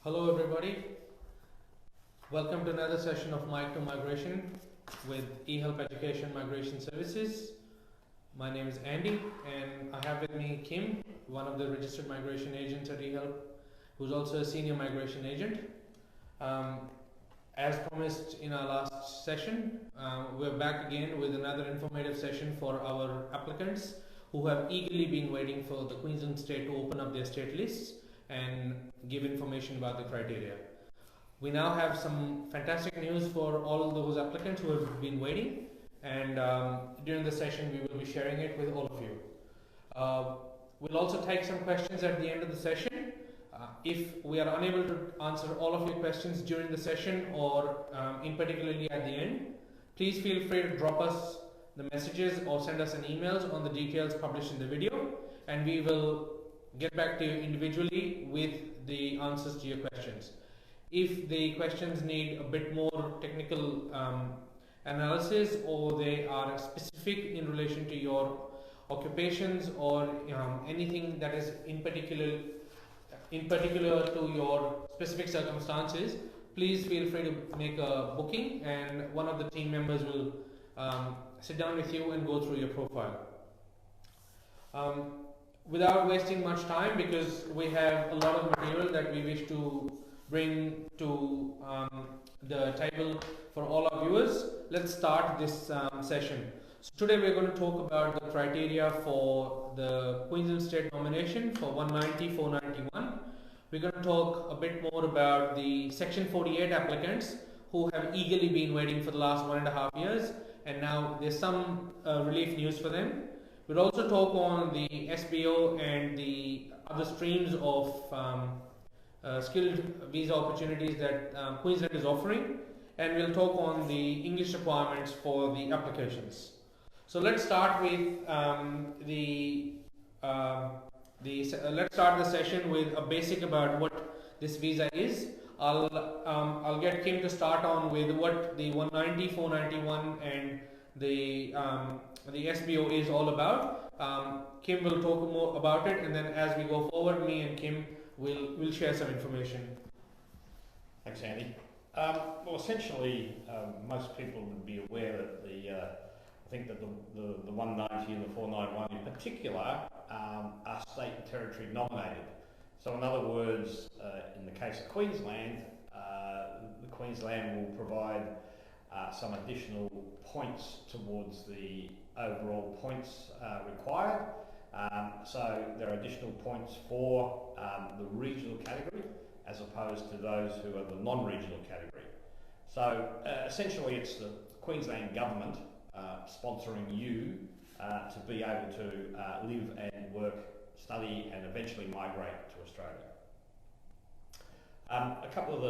Hello everybody, welcome to another session of Mic to Migration with eHelp Education Migration Services. My name is Andy and I have with me Kim, one of the registered migration agents at eHelp, who's also a senior migration agent. As promised in our last session, we're back again with another informative session for our applicants who have eagerly been waiting for the Queensland State to open up their state lists and give information about the criteria. We now have some fantastic news for all those applicants who have been waiting, and during the session we will be sharing it with all of you. We'll also take some questions at the end of the session. If we are unable to answer all of your questions during the session or in particularly at the end, please feel free to drop us the messages or send us an emails on the details published in the video, and we will get back to you individually with the answers to your questions. If the questions need a bit more technical analysis, or they are specific in relation to your occupations or anything that is in particular to your specific circumstances, please feel free to make a booking and one of the team members will sit down with you and go through your profile. Without wasting much time, because we have a lot of material that we wish to bring to the table for all our viewers, let's start this session. So today we're going to talk about the criteria for the Queensland State Nomination for 190-491. We're going to talk a bit more about the Section 48 applicants who have eagerly been waiting for the last 1.5 years, and now there's some relief news for them. We'll also talk on the SBO and the other streams of skilled visa opportunities that Queensland is offering, and we'll talk on the English requirements for the applications. So let's start with let's start the session with a basic about what this visa is. I'll get Kim to start on with what the 190, 491 and the SBO is all about. Kim will talk more about it, and then as we go forward, me and Kim will share some information. Thanks, Andy. Well, essentially, most people would be aware that I think that the 190 and the 491 in particular are state and territory nominated. So in other words, in the case of Queensland, the Queensland will provide some additional points towards the overall points required. So there are additional points for the regional category as opposed to those who are the non-regional category. So essentially it's the Queensland government sponsoring you to be able to live and work, study and eventually migrate to Australia. A couple of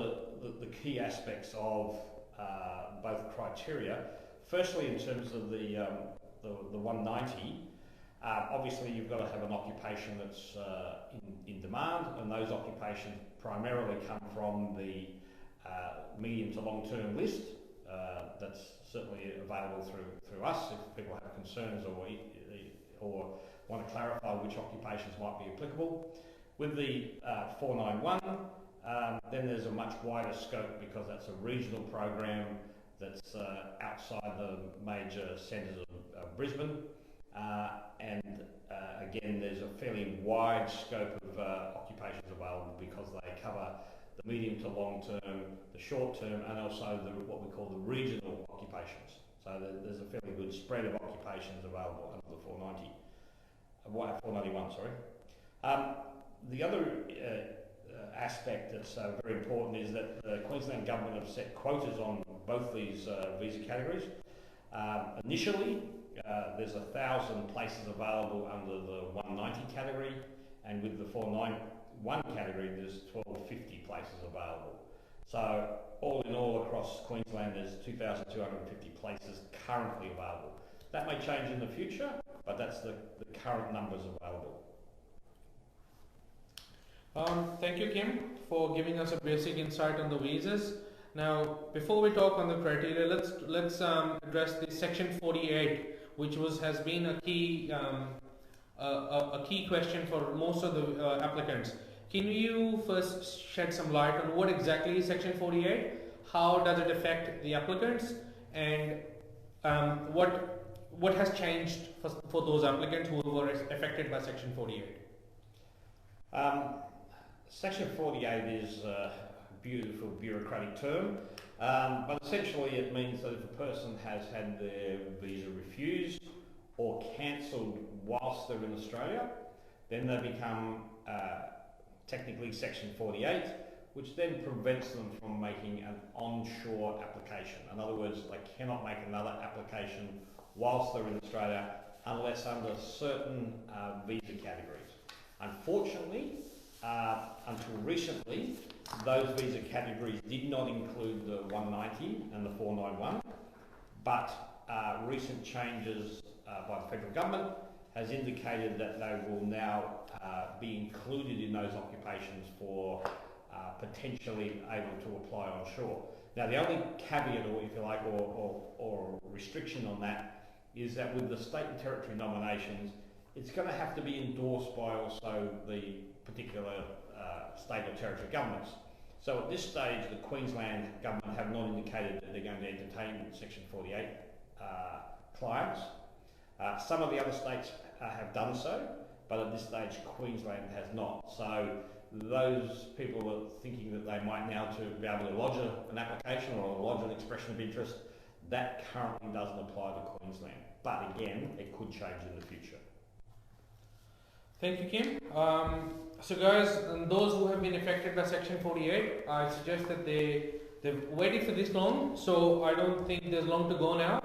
the key aspects of both criteria. Firstly, in terms of the 190, obviously you've got to have an occupation that's in demand, and those occupations primarily come from the medium to long-term list that's certainly available through us if people have concerns or want to clarify which occupations might be applicable. With the 491, then there's a much wider scope because that's a regional program that's outside the major centres of Brisbane, and again there's a fairly wide scope of occupations available because they cover the medium to long term, the short term, and also what we call the regional occupations. So there's a fairly good spread of occupations available under the 491, sorry. The other aspect that's very important is that the Queensland government have set quotas on both these visa categories. Initially, there's 1,000 places available under the 190 category, and with the 491 category, there's 1,250 places available. So all in all across Queensland, there's 2,250 places currently available. That may change in the future, but that's the current numbers available. Thank you, Kim, for giving us a basic insight on the visas. Now, before we talk on the criteria, let's address the Section 48, which has been a key question for most of the applicants. Can you first shed some light on what exactly is Section 48? How does it affect the applicants? And what has changed for those applicants who were affected by Section 48? Section 48 is a beautiful bureaucratic term, but essentially it means that if a person has had their visa refused or cancelled whilst they're in Australia, then they become technically Section 48, which then prevents them from making an onshore application. In other words, they cannot make another application whilst they're in Australia unless under certain visa categories. Unfortunately, until recently, those visa categories did not include the 190 and the 491, but recent changes by the federal government has indicated that they will now be included in those occupations for potentially able to apply onshore. Now, the only caveat, or if you like, or restriction on that is that with the state and territory nominations, it's going to have to be endorsed by also the particular state or territory governments. So at this stage, the Queensland government have not indicated that they're going to entertain Section 48 clients. Some of the other states have done so, but at this stage, Queensland has not. So those people are thinking that they might now to be able to lodge an application or lodge an expression of interest. That currently doesn't apply to Queensland, but again, it could change in the future. Thank you, Kim. So guys, those who have been affected by Section 48, I suggest that they've waited for this long, so I don't think there's long to go now.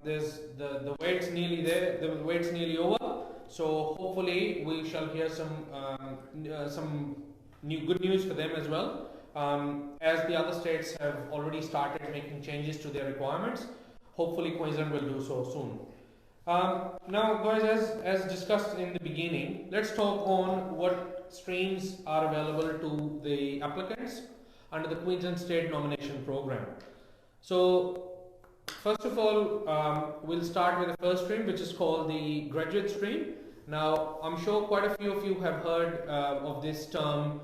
There's the wait's nearly there, the wait's nearly over, so hopefully we shall hear some good news for them as well. As the other states have already started making changes to their requirements, hopefully Queensland will do so soon. Now guys, as discussed in the beginning, let's talk on what streams are available to the applicants under the Queensland State Nomination Program. So first of all, we'll start with the first stream, which is called the graduate stream. Now, I'm sure quite a few of you have heard of this term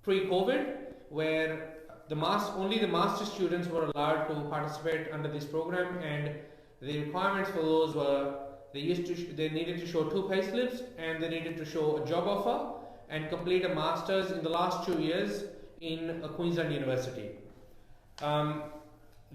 pre-COVID, where only the master students were allowed to participate under this program, and the requirements for those were they needed to show 2 payslips, and they needed to show a job offer and complete a master's in the last 2 years in a Queensland university.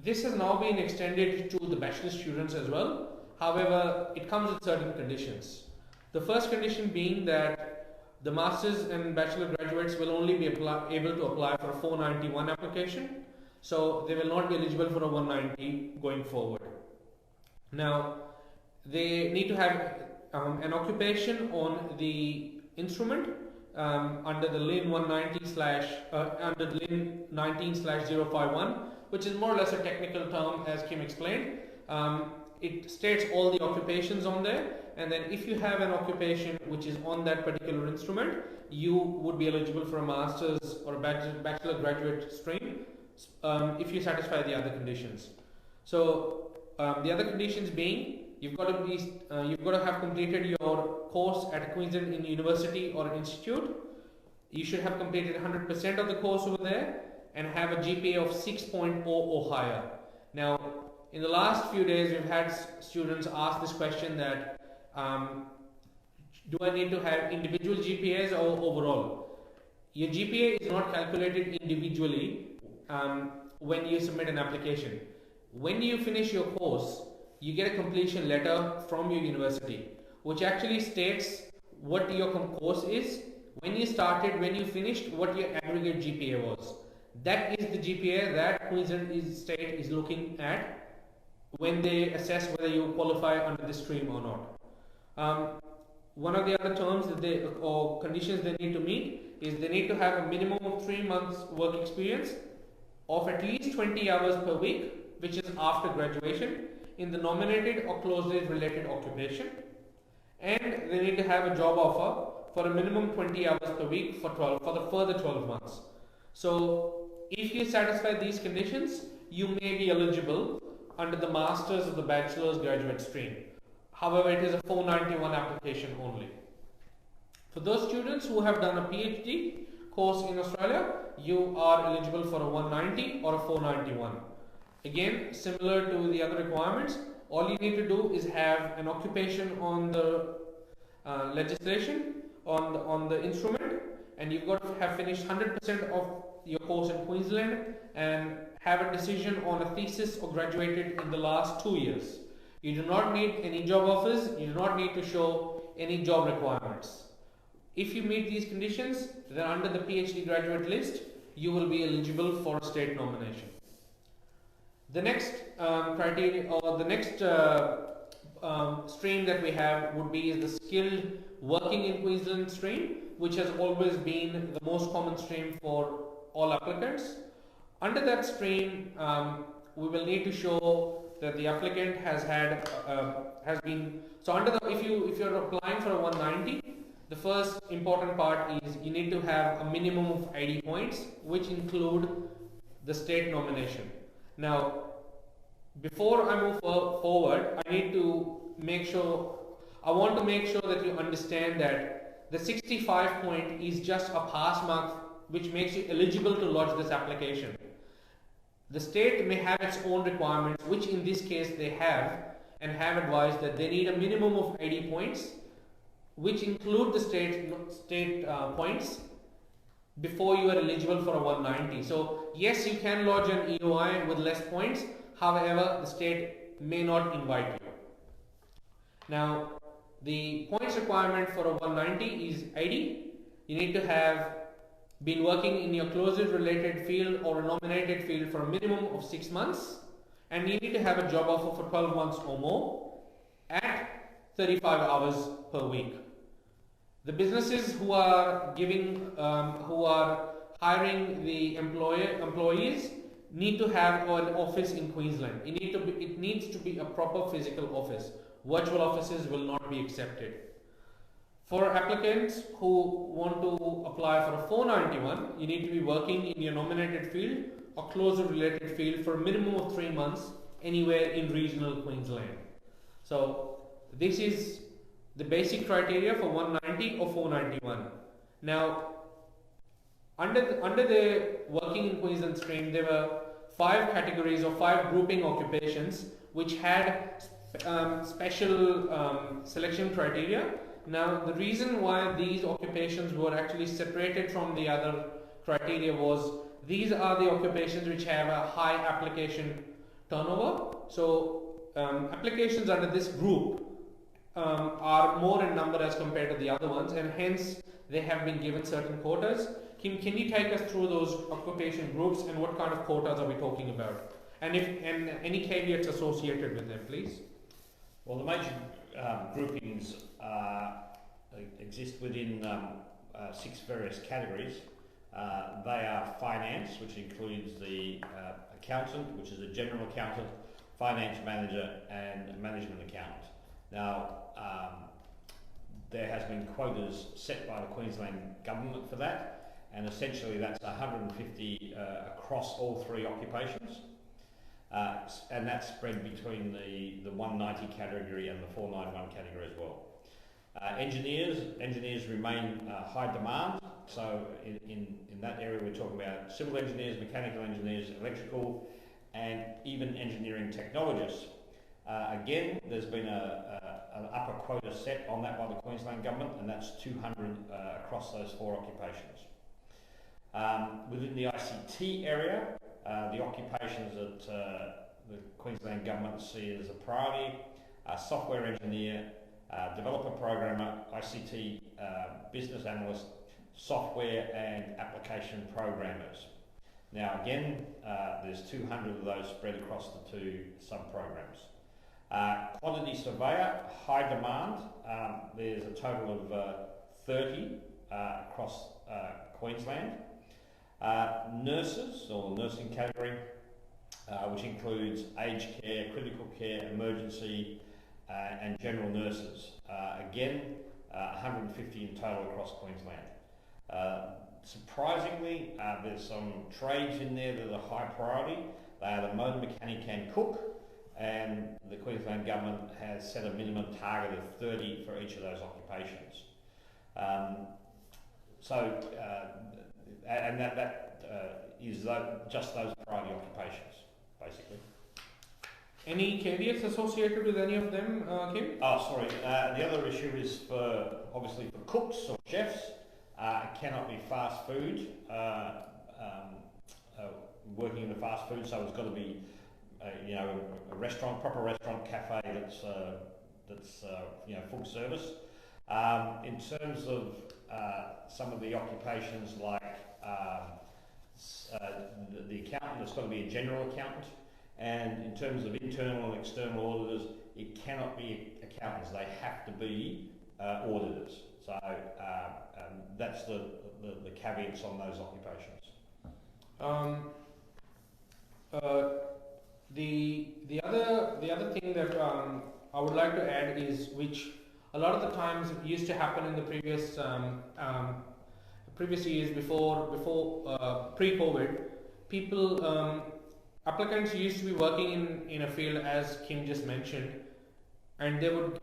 This has now been extended to the bachelor students as well. However, it comes with certain conditions. The first condition being that the masters and bachelor graduates will only be able to apply for a 491 application, so they will not be eligible for a 190 going forward. Now, they need to have an occupation on the instrument under the LIN 19/051, which is more or less a technical term, as Kim explained. It states all the occupations on there, and then if you have an occupation which is on that particular instrument, you would be eligible for a master's or a bachelor graduate stream if you satisfy the other conditions. So the other conditions being, you've got to have completed your course at a Queensland university or institute. You should have completed 100% of the course over there and have a GPA of 6.0 or higher. Now, in the last few days, we've had students ask this question that, do I need to have individual GPAs or overall? Your GPA is not calculated individually when you submit an application. When you finish your course, you get a completion letter from your university, which actually states what your course is, when you started, when you finished, what your aggregate GPA was. That is the GPA that Queensland State is looking at when they assess whether you qualify under this stream or not. One of the other terms that or conditions they need to meet is they need to have a minimum of 3 months work experience of at least 20 hours per week, which is after graduation, in the nominated or closely related occupation, and they need to have a job offer for a minimum 20 hours per week for the further 12 months. So if you satisfy these conditions, you may be eligible under the master's or the bachelor's graduate stream. However, it is a 491 application only. For those students who have done a PhD course in Australia, you are eligible for a 190 or a 491. Again, similar to the other requirements, all you need to do is have an occupation on the legislation, on the instrument, and you've got to have finished 100% of your course in Queensland and have a decision on a thesis or graduated in the last 2 years. You do not need any job offers, you do not need to show any job requirements. If you meet these conditions, then under the PhD graduate list, you will be eligible for a state nomination. The next criteria, or the next stream that we have would be the skilled working in Queensland stream, which has always been the most common stream for all applicants. Under that stream, we will need to show that the applicant if you're applying for a 190, the first important part is you need to have a minimum of 80 points, which include the state nomination. Now, before I move forward, I want to make sure that you understand that the 65 point is just a pass mark which makes you eligible to lodge this application. The state may have its own requirements, which in this case they have, and have advised that they need a minimum of 80 points, which include the state points, before you are eligible for a 190. So yes, you can lodge an EOI with less points, however the state may not invite you. Now, the points requirement for a 190 is 80. You need to have been working in your closely related field or a nominated field for a minimum of 6 months, and you need to have a job offer for 12 months or more at 35 hours per week. The businesses who are hiring the employees need to have an office in Queensland. It needs to be a proper physical office. Virtual offices will not be accepted. For applicants who want to apply for a 491, you need to be working in your nominated field or closely related field for a minimum of 3 months anywhere in regional Queensland. So this is the basic criteria for 190 or 491. Now, under the working in Queensland stream, there were 5 categories or 5 grouping occupations which had special selection criteria. Now, the reason why these occupations were actually separated from the other criteria was these are the occupations which have a high application turnover. So applications under this group are more in number as compared to the other ones, and hence they have been given certain quotas. Can you take us through those occupation groups and what kind of quotas are we talking about? And any caveats associated with them, please? Well, the major groupings exist within 6 various categories. They are finance, which includes the accountant, which is a general accountant, finance manager, and management accountant. Now, there has been quotas set by the Queensland government for that, and essentially that's 150 across all 3 occupations. And that's spread between the 190 category and the 491 category as well. Engineers remain high demand. So in that area we're talking about civil engineers, mechanical engineers, electrical, and even engineering technologists. Again, there's been an upper quota set on that by the Queensland government, and that's 200 across those 4 occupations. Within the ICT area, the occupations that the Queensland government see as a priority are software engineer, developer programmer, ICT business analyst, software and application programmers. Now again, there's 200 of those spread across the 2 sub-programs. Quantity surveyor, high demand. There's a total of 30 across Queensland. Nurses, or nursing category, which includes aged care, critical care, emergency, and general nurses. Again, 150 in total across Queensland. Surprisingly, there's some trades in there that are high priority. They are the motor mechanic and cook, and the Queensland government has set a minimum target of 30 for each of those occupations. And that is just those priority occupations, basically. Any caveats associated with any of them, Kim? Oh, sorry. The other issue is obviously for cooks or chefs. It cannot be fast food, working in a fast food, so it's got to be, a restaurant, proper restaurant, cafe that's full service. In terms of some of the occupations like the accountant, it's got to be a general accountant. And in terms of internal and external auditors, it cannot be accountants, they have to be auditors. So that's the caveats on those occupations. The other thing that I would like to add is, which a lot of the times used to happen in the previous years before pre-COVID, people applicants used to be working in a field as Kim just mentioned, and they would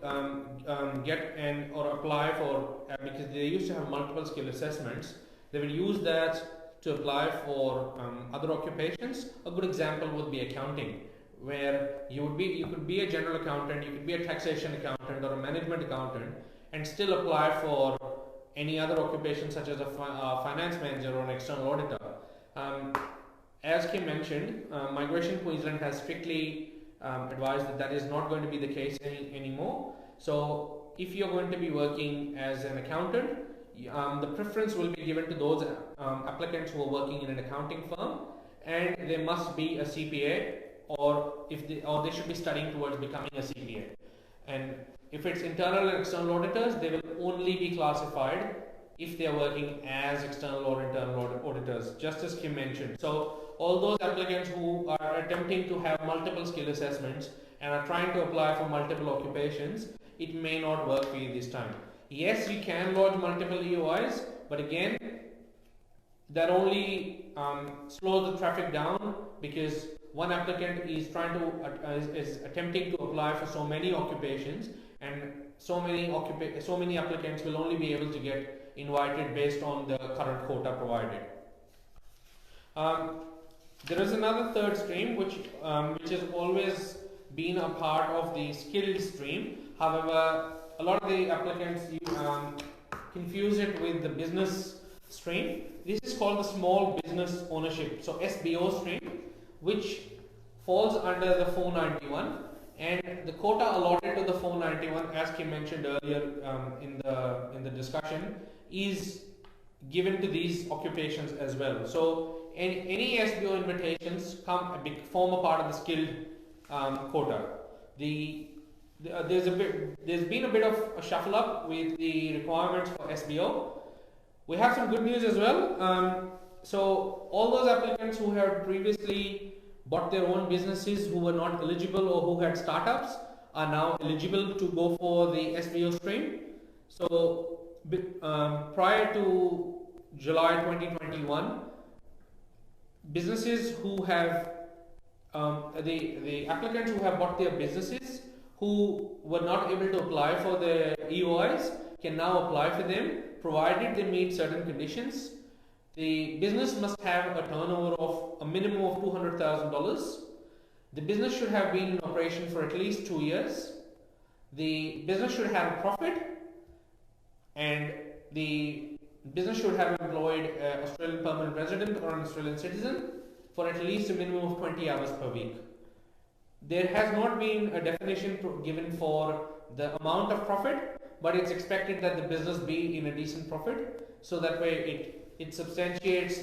get or apply for, because they used to have multiple skill assessments, they would use that to apply for other occupations. A good example would be accounting, where you could be a general accountant, you could be a taxation accountant or a management accountant, and still apply for any other occupation such as a finance manager or an external auditor. As Kim mentioned, Migration Queensland has strictly advised that is not going to be the case anymore. So if you're going to be working as an accountant, the preference will be given to those applicants who are working in an accounting firm, and they must be a CPA, or they should be studying towards becoming a CPA. And if it's internal and external auditors, they will only be classified if they are working as external or internal auditors, just as Kim mentioned. So all those applicants who are attempting to have multiple skill assessments and are trying to apply for multiple occupations, it may not work for you this time. Yes, you can lodge multiple EOIs, but again, that only slows the traffic down, because one applicant is is attempting to apply for so many occupations, and so many applicants will only be able to get invited based on the current quota provided. There is another third stream which has always been a part of the skilled stream. However, a lot of the applicants confuse it with the business stream. This is called the small business ownership, so SBO stream, which falls under the 491, and the quota allotted to the 491, as Kim mentioned earlier in the discussion, is given to these occupations as well. So any SBO invitations form a part of the skilled quota. There's been a bit of a shuffle up with the requirements for SBO. We have some good news as well. So all those applicants who had previously bought their own businesses, who were not eligible or who had startups, are now eligible to go for the SBO stream. So prior to July 2021, businesses who have the applicants who have bought their businesses who were not able to apply for the EOIs can now apply for them, provided they meet certain conditions. The business must have a turnover of a minimum of $200,000. The business should have been in operation for at least 2 years. The business should have a profit, and the business should have employed an Australian permanent resident or an Australian citizen for at least a minimum of 20 hours per week. There has not been a definition given for the amount of profit, but it's expected that the business be in a decent profit, so that way it substantiates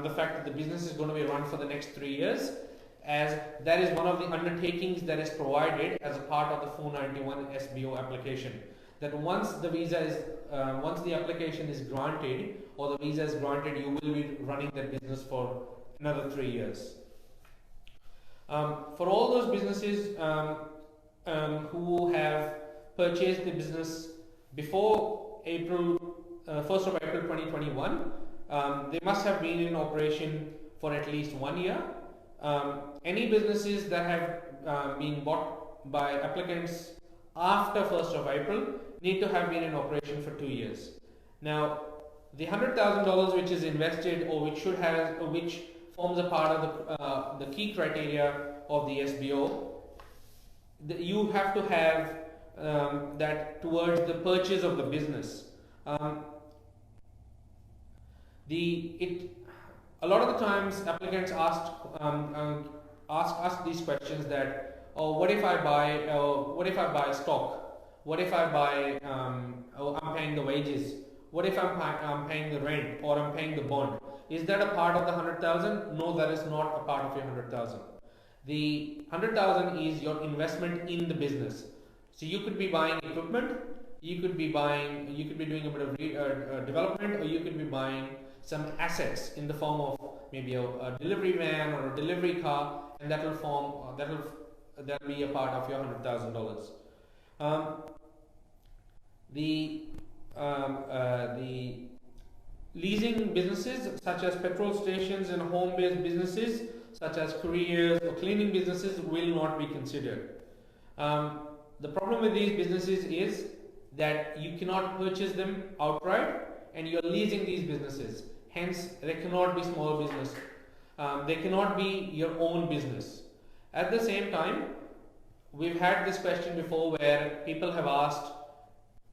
the fact that the business is going to be run for the next 3 years, as that is one of the undertakings that is provided as a part of the 491 SBO application. That once the application is granted, or the visa is granted, you will be running that business for another 3 years. For all those businesses who have purchased the business before 1st of April 2021, they must have been in operation for at least 1 year. Any businesses that have been bought by applicants after 1st of April need to have been in operation for 2 years. Now, the $100,000 which is invested or which should have, or which forms a part of the key criteria of the SBO, you have to have that towards the purchase of the business. A lot of the times applicants ask us these questions that, oh, what if I buy stock? What if I buy, I'm paying the wages? What if I'm paying the rent or I'm paying the bond? Is that a part of the 100,000? No, that is not a part of your 100,000. The 100,000 is your investment in the business. So you could be buying equipment, you could be doing a bit of development, or you could be buying some assets in the form of maybe a delivery van or a delivery car, and that will be a part of your $100,000. The leasing businesses such as petrol stations and home-based businesses such as couriers or cleaning businesses will not be considered. The problem with these businesses is that you cannot purchase them outright and you are leasing these businesses. Hence, they cannot be small business. They cannot be your own business. At the same time, we've had this question before where people have asked,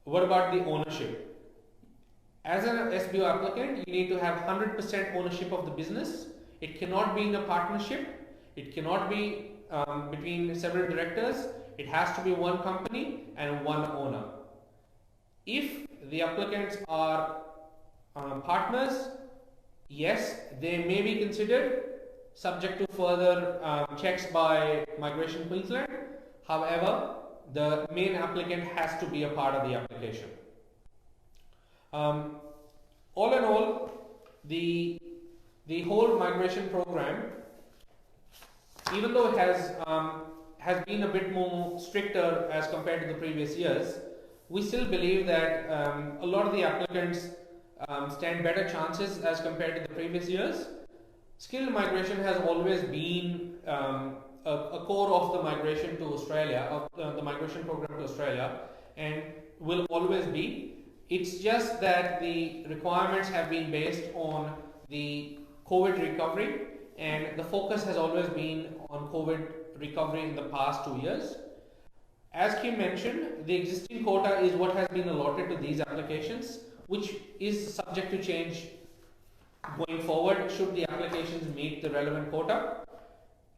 what about the ownership? As an SBO applicant, you need to have 100% ownership of the business. It cannot be in a partnership. It cannot be between several directors. It has to be one company and one owner. If the applicants are partners, yes, they may be considered, subject to further checks by Migration Queensland. However, the main applicant has to be a part of the application. All in all, the whole migration program, even though it has been a bit more stricter as compared to the previous years, we still believe that a lot of the applicants stand better chances as compared to the previous years. Skilled migration has always been a core of the migration to Australia, of the migration program to Australia, and will always be. It's just that the requirements have been based on the COVID recovery, and the focus has always been on COVID recovery in the past 2 years. As Kim mentioned, the existing quota is what has been allotted to these applications, which is subject to change going forward should the applications meet the relevant quota.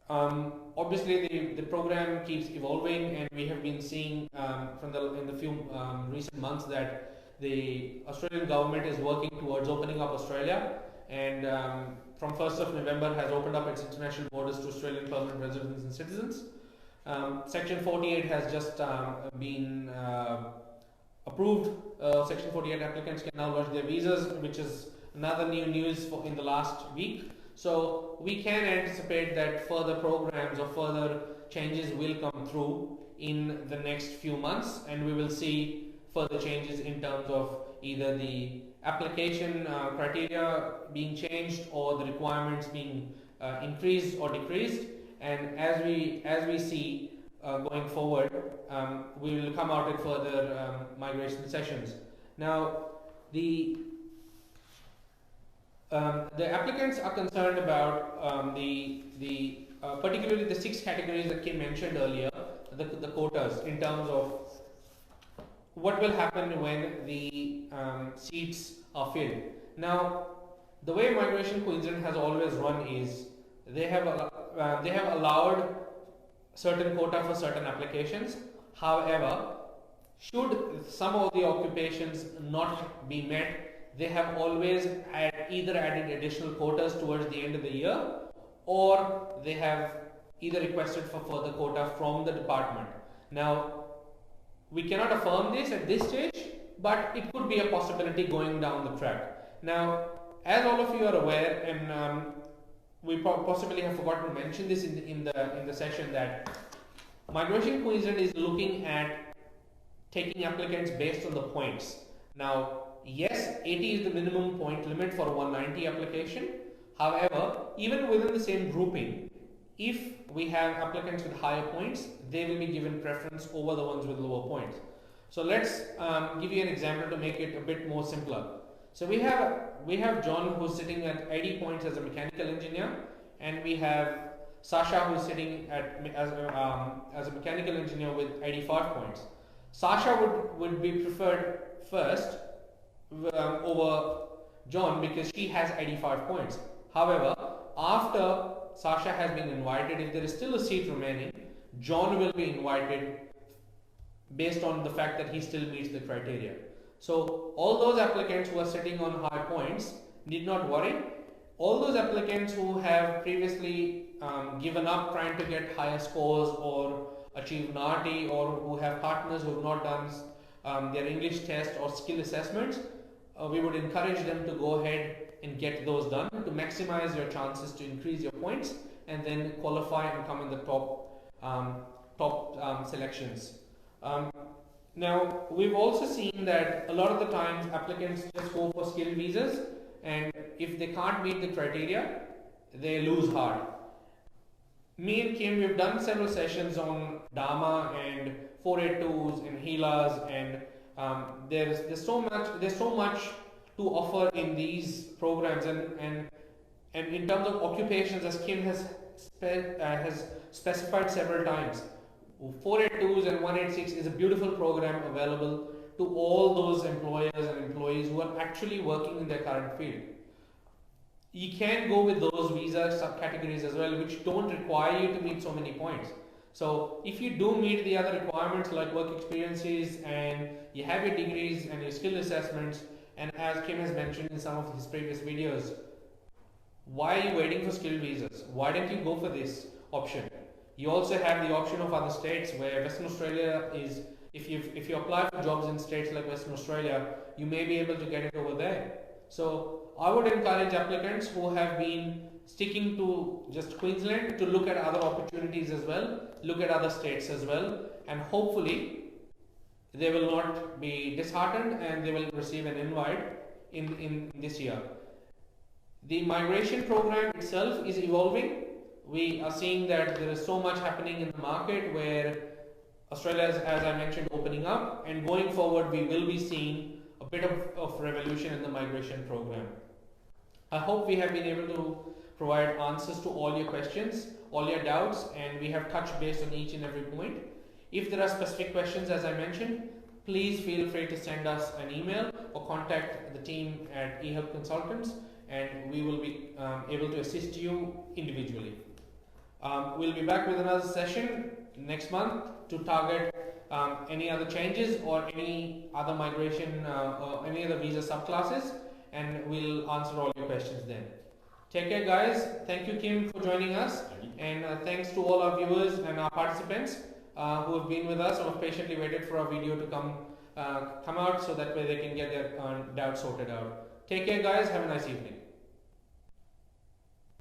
Obviously, the program keeps evolving, and we have been seeing in the few recent months that the Australian government is working towards opening up Australia, and from 1st of November has opened up its international borders to Australian permanent residents and citizens. Section 48 has just been approved. Section 48 applicants can now lodge their visas, which is another new news in the last week. So we can anticipate that further programs or further changes will come through in the next few months, and we will see further changes in terms of either the application criteria being changed or the requirements being increased or decreased. And as we see going forward, we will come out with further migration sessions. Now, the applicants are concerned about particularly the 6 categories that Kim mentioned earlier, the quotas, in terms of what will happen when the seats are filled. Now, the way Migration Queensland has always run is they have allowed certain quota for certain applications. However, should some of the occupations not be met, they have always either added additional quotas towards the end of the year, or they have either requested for further quota from the department. Now, we cannot affirm this at this stage, but it could be a possibility going down the track. Now, as all of you are aware, and we possibly have forgotten to mention this in the session, that Migration Queensland is looking at taking applicants based on the points. Now, yes, 80 is the minimum point limit for a 190 application. However, even within the same grouping, if we have applicants with higher points, they will be given preference over the ones with lower points. So let's give you an example to make it a bit more simpler. So we have John, who's sitting at 80 points as a mechanical engineer, and we have Sasha, who's sitting as a mechanical engineer with 85 points. Sasha would be preferred first over John because she has 85 points. However, after Sasha has been invited, if there is still a seat remaining, John will be invited based on the fact that he still meets the criteria. So all those applicants who are sitting on high points need not worry. All those applicants who have previously given up trying to get higher scores or achieve NARTI, or who have partners who have not done their English test or skill assessments, we would encourage them to go ahead and get those done to maximize your chances to increase your points and then qualify and come in the top selections. Now, we've also seen that a lot of the times applicants just go for skill visas, and if they can't meet the criteria, they lose hard. Me and Kim, we've done several sessions on Dharma and 482s and Healers, and there's so much to offer in these programs, and in terms of occupations, as Kim has specified several times, 482s and 186 is a beautiful program available to all those employers and employees who are actually working in their current field. You can go with those visa subcategories as well, which don't require you to meet so many points. So if you do meet the other requirements like work experiences and you have your degrees and your skill assessments, and as Kim has mentioned in some of his previous videos, why are you waiting for skill visas? Why don't you go for this option? You also have the option of other states where Western Australia is, if you apply for jobs in states like Western Australia, you may be able to get it over there. So I would encourage applicants who have been sticking to just Queensland to look at other opportunities as well, look at other states as well, and hopefully they will not be disheartened and they will receive an invite in this year. The migration program itself is evolving. We are seeing that there is so much happening in the market where Australia is, as I mentioned, opening up, and going forward we will be seeing a bit of revolution in the migration program. I hope we have been able to provide answers to all your questions, all your doubts, and we have touched base on each and every point. If there are specific questions, as I mentioned, please feel free to send us an email or contact the team at eHelp Consultants, and we will be able to assist you individually. We'll be back with another session next month to target any other changes or any other migration or any other visa subclasses, and we'll answer all your questions then. Take care, guys. Thank you, Kim, for joining us, and thanks to all our viewers and our participants who have been with us or have patiently waited for our video to come out, so that way they can get their doubts sorted out. Take care, guys. Have a nice evening.